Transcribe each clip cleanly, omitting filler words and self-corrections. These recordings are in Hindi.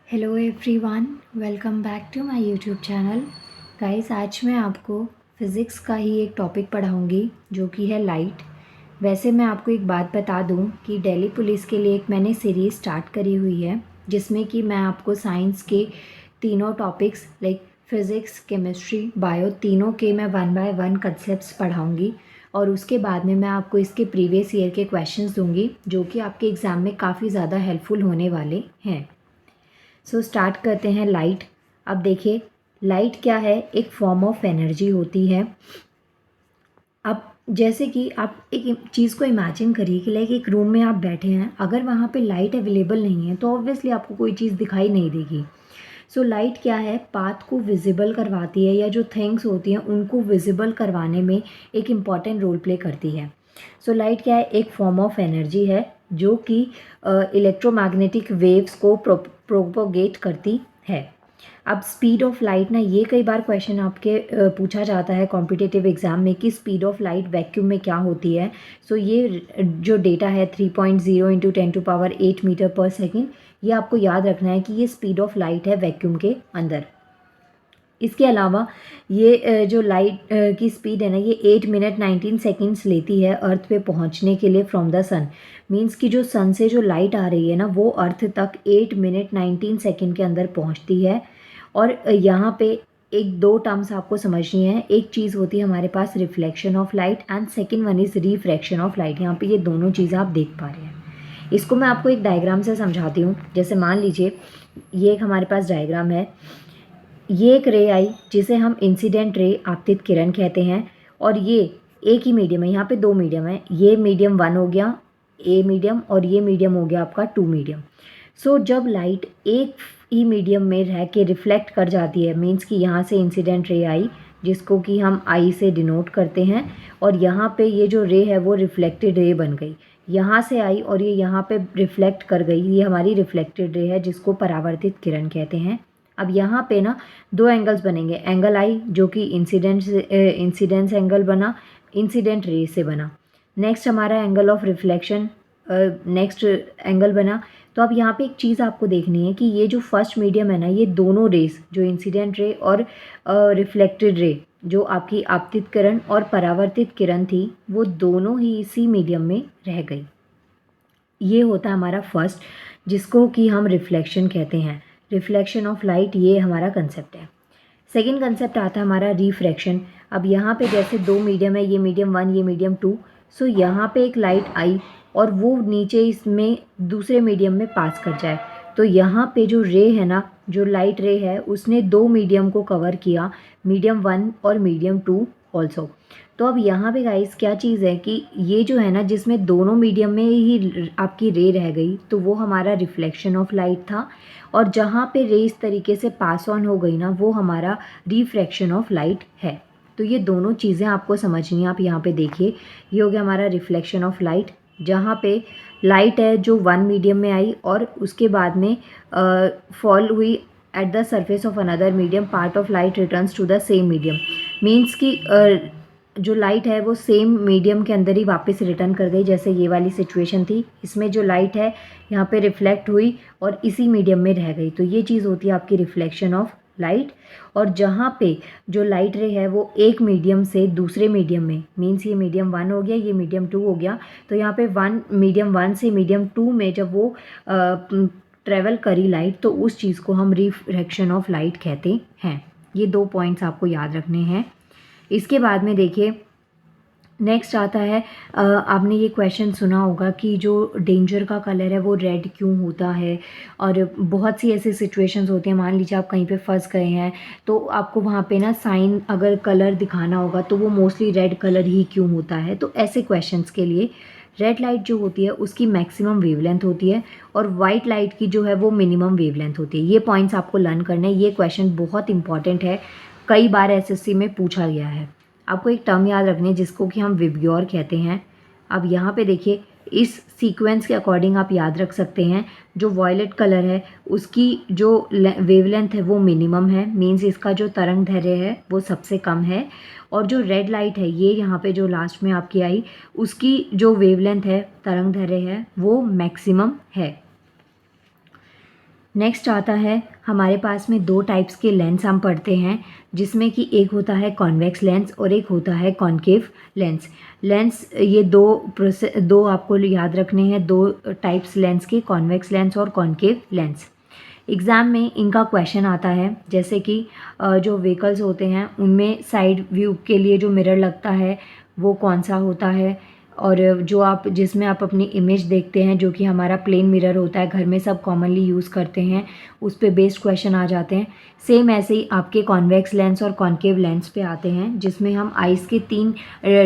Hello everyone, welcome back to my YouTube channel. Guys, आज मैं आपको फ़िज़िक्स का ही एक टॉपिक पढ़ाऊंगी जो कि है लाइट। वैसे मैं आपको एक बात बता दूं कि दिल्ली पुलिस के लिए एक मैंने सीरीज़ स्टार्ट करी हुई है जिसमें कि मैं आपको साइंस के तीनों topics like physics, chemistry, bio तीनों के मैं 1 बाय 1 कंसेप्ट्स पढ़ाऊँगी और उसके बाद में मैं आपको इसके प्रीवियस ईयर के क्वेश्चंस दूँगी जो कि आपके एग्ज़ाम में काफ़ी ज़्यादा हेल्पफुल होने वाले हैं। स्टार्ट करते हैं लाइट। अब देखिए, लाइट क्या है? एक फॉर्म ऑफ एनर्जी होती है। अब जैसे कि आप एक चीज़ को इमेजिन करिए कि लाइक एक रूम में आप बैठे हैं, अगर वहाँ पे लाइट अवेलेबल नहीं है तो ऑब्वियसली आपको कोई चीज़ दिखाई नहीं देगी। लाइट क्या है? पाथ को विजिबल करवाती है या जो थिंग्स होती हैं उनको विजिबल करवाने में एक इम्पॉर्टेंट रोल प्ले करती है। लाइट क्या है? एक फॉर्म ऑफ एनर्जी है जो कि इलेक्ट्रोमैग्नेटिक वेव्स को प्रोपोगेट करती है। अब स्पीड ऑफ लाइट ना, ये कई बार क्वेश्चन आपके पूछा जाता है कॉम्पिटिटिव एग्जाम में कि स्पीड ऑफ लाइट वैक्यूम में क्या होती है। ये जो डेटा है 3.0 इंटू 10⁸ मीटर पर सेकेंड, ये आपको याद रखना है कि ये स्पीड ऑफ लाइट है वैक्यूम के अंदर। इसके अलावा ये जो लाइट की स्पीड है ना, ये 8 मिनट 19 सेकेंड्स लेती है अर्थ पे पहुंचने के लिए फ्रॉम द सन। मींस कि जो सन से जो लाइट आ रही है ना, वो अर्थ तक 8 मिनट 19 सेकेंड के अंदर पहुंचती है। और यहाँ पे एक दो टर्म्स आपको समझनी है। एक चीज़ होती है हमारे पास reflection of light and second one is refraction of light. यहाँ पे ये दोनों चीज़ें आप देख पा रहे हैं। इसको मैं आपको एक डायग्राम से समझाती हूँ। जैसे मान लीजिए ये एक हमारे पास डायग्राम है। ये एक रे आई जिसे हम इंसिडेंट रे, आपतित किरण कहते हैं। और ये एक ही मीडियम है, यहाँ पे दो मीडियम है। ये मीडियम 1 हो गया ए मीडियम और ये मीडियम हो गया आपका 2 मीडियम। जब लाइट एक ही मीडियम में रह के रिफ्लेक्ट कर जाती है, मीन्स कि यहाँ से इंसिडेंट रे आई जिसको कि हम आई से डिनोट करते हैं, और यहाँ पे ये जो रे है वो रिफ्लेक्टेड रे बन गई। यहाँ से आई और ये यहाँ पे रिफ्लेक्ट कर गई, ये हमारी रिफ्लेक्टेड रे है जिसको परावर्तित किरण कहते हैं। अब यहाँ पे ना दो एंगल्स बनेंगे। एंगल आई जो कि इंसिडेंस एंगल बना, इंसिडेंट रे से बना। नेक्स्ट हमारा angle of reflection next angle बना। तो अब यहाँ पे एक चीज़ आपको देखनी है कि ये जो फर्स्ट मीडियम है ना, ये दोनों रेस जो इंसिडेंट रे और रिफ्लेक्टेड रे, जो आपकी आपतित किरण और परावर्तित किरण थी, वो दोनों ही इसी मीडियम में रह गई। ये होता है हमारा फर्स्ट, जिसको कि हम रिफ्लेक्शन कहते हैं। रिफ्लेक्शन ऑफ लाइट, ये हमारा कंसेप्ट है। सेकेंड कंसेप्ट आता है हमारा रिफ्रैक्शन। अब यहाँ पे जैसे दो मीडियम है, ये मीडियम 1 ये मीडियम 2। यहाँ पे एक लाइट आई और वो नीचे इसमें दूसरे मीडियम में पास कर जाए, तो यहाँ पे जो रे है ना, जो लाइट रे है, उसने दो मीडियम को कवर किया, मीडियम 1 और मीडियम 2 ऑल्सो। तो अब यहाँ पे गाइस क्या चीज़ है कि ये जो है ना, जिसमें दोनों मीडियम में ही आपकी रे रह गई, तो वो हमारा रिफ्लेक्शन ऑफ लाइट था। और जहाँ पे रे इस तरीके से पास ऑन हो गई ना, वो हमारा रिफ्रैक्शन ऑफ लाइट है। तो ये दोनों चीज़ें आपको समझनी है। आप यहाँ पे देखिए, ये हो गया हमारा रिफ्लेक्शन ऑफ लाइट, जहाँ पे लाइट है जो 1 मीडियम में आई और उसके बाद में फॉल हुई at the surface of another medium, part of light returns to the same medium. Means कि जो लाइट है वो सेम मीडियम के अंदर ही वापस रिटर्न कर गई। जैसे ये वाली सिचुएशन थी, इसमें जो लाइट है यहाँ पे रिफ्लेक्ट हुई और इसी मीडियम में रह गई। तो ये चीज़ होती है आपकी रिफ्लेक्शन ऑफ लाइट। और जहाँ पे जो लाइट रे है वो एक मीडियम से दूसरे मीडियम में, मीन्स ये मीडियम 1 हो गया, ये मीडियम 2 हो गया, तो यहाँ पे मीडियम 1 से मीडियम 2 में जब वो ट्रेवल करी लाइट, तो उस चीज़ को हम रिफ्रैक्शन ऑफ लाइट कहते हैं। ये दो पॉइंट्स आपको याद रखने हैं। इसके बाद में देखिए नेक्स्ट आता है, आपने ये क्वेश्चन सुना होगा कि जो डेंजर का कलर है वो रेड क्यों होता है। और बहुत सी ऐसी सिचुएशंस होती हैं, मान लीजिए आप कहीं पे फंस गए हैं, तो आपको वहाँ पे ना साइन अगर कलर दिखाना होगा तो वो मोस्टली रेड कलर ही क्यों होता है। तो ऐसे क्वेश्चंस के लिए रेड लाइट जो होती है उसकी मैक्सिमम वेवलेंथ होती है और वाइट लाइट की जो है वो मिनिमम वेवलेंथ होती है। ये पॉइंट्स आपको लर्न करने हैं। ये क्वेश्चन बहुत इंपॉर्टेंट है, कई बार एसएससी में पूछा गया है। आपको एक टर्म याद रखनी है जिसको कि हम विबग्योर कहते हैं। अब यहाँ पे देखिए, इस सीक्वेंस के अकॉर्डिंग आप याद रख सकते हैं, जो वॉयलेट कलर है उसकी जो वेवलेंथ है वो मिनिमम है, मींस इसका जो तरंग दैर्घ्य है वो सबसे कम है। और जो रेड लाइट है, ये यहाँ पे जो लास्ट में आपकी आई, उसकी जो वेवलेंथ है, तरंग दैर्घ्य है, वो मैक्सिमम है। नेक्स्ट आता है हमारे पास में दो टाइप्स के लेंस हम पढ़ते हैं, जिसमें कि एक होता है कॉन्वेक्स लेंस और एक होता है कॉनकेव लेंस। ये दो आपको याद रखने हैं, दो टाइप्स लेंस के, कॉन्वेक्स लेंस और कॉनकेव लेंस। एग्ज़ाम में इनका क्वेश्चन आता है, जैसे कि जो व्हीकल्स होते हैं उनमें साइड व्यू के लिए जो मिरर लगता है वो कौन सा होता है, और जिसमें आप अपनी इमेज देखते हैं, जो कि हमारा प्लेन मिरर होता है, घर में सब कॉमनली यूज़ करते हैं, उस पे बेस्ड क्वेश्चन आ जाते हैं। सेम ऐसे ही आपके कॉन्वेक्स लेंस और कॉनकेव लेंस पे आते हैं, जिसमें हम आइज़ के 3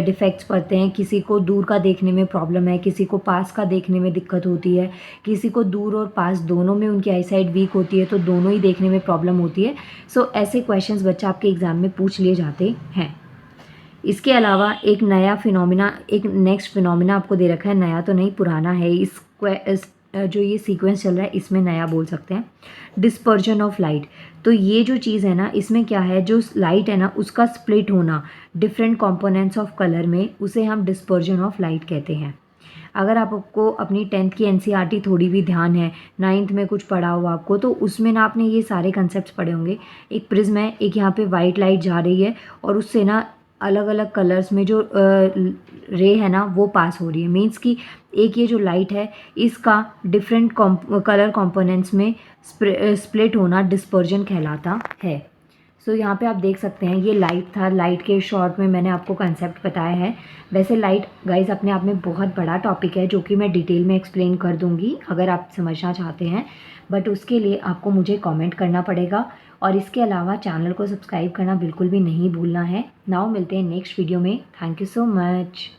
डिफेक्ट्स पढ़ते हैं। किसी को दूर का देखने में प्रॉब्लम है, किसी को पास का देखने में दिक्कत होती है, किसी को दूर और पास दोनों में उनकी आई साइट वीक होती है, तो दोनों ही देखने में प्रॉब्लम होती है। सो ऐसे क्वेश्चंस बच्चा आपके एग्ज़ाम में पूछ लिए जाते हैं। इसके अलावा एक नेक्स्ट फिनोमिना आपको दे रखा है, नया तो नहीं पुराना है, जो ये सीक्वेंस चल रहा है इसमें नया बोल सकते हैं, डिस्पर्जन ऑफ लाइट। तो ये जो चीज़ है ना, इसमें क्या है, जो लाइट है ना उसका स्प्लिट होना डिफरेंट कंपोनेंट्स ऑफ कलर में, उसे हम डिस्पर्जन ऑफ लाइट कहते हैं। अगर आपको अपनी 10th की एनसीईआरटी थोड़ी भी ध्यान है, 9th में कुछ पढ़ा हुआ आपको, तो उसमें ना आपने ये सारे कंसेप्ट पढ़े होंगे। एक प्रिज्म है, एक यहाँ पे वाइट लाइट जा रही है और उससे ना अलग अलग कलर्स में जो रे है ना वो पास हो रही है। मीन्स कि एक ये जो लाइट है इसका डिफरेंट कलर कंपोनेंट्स में स्प्लिट होना डिस्पर्जन कहलाता है। सो यहाँ पे आप देख सकते हैं ये लाइट था, लाइट के शॉर्ट में मैंने आपको कंसेप्ट बताया है। वैसे लाइट गाइस अपने आप में बहुत बड़ा टॉपिक है, जो कि मैं डिटेल में एक्सप्लेन कर दूँगी अगर आप समझना चाहते हैं, बट उसके लिए आपको मुझे कमेंट करना पड़ेगा, और इसके अलावा चैनल को सब्सक्राइब करना बिल्कुल भी नहीं भूलना है। नाउ मिलते हैं नेक्स्ट वीडियो में। Thank you so much.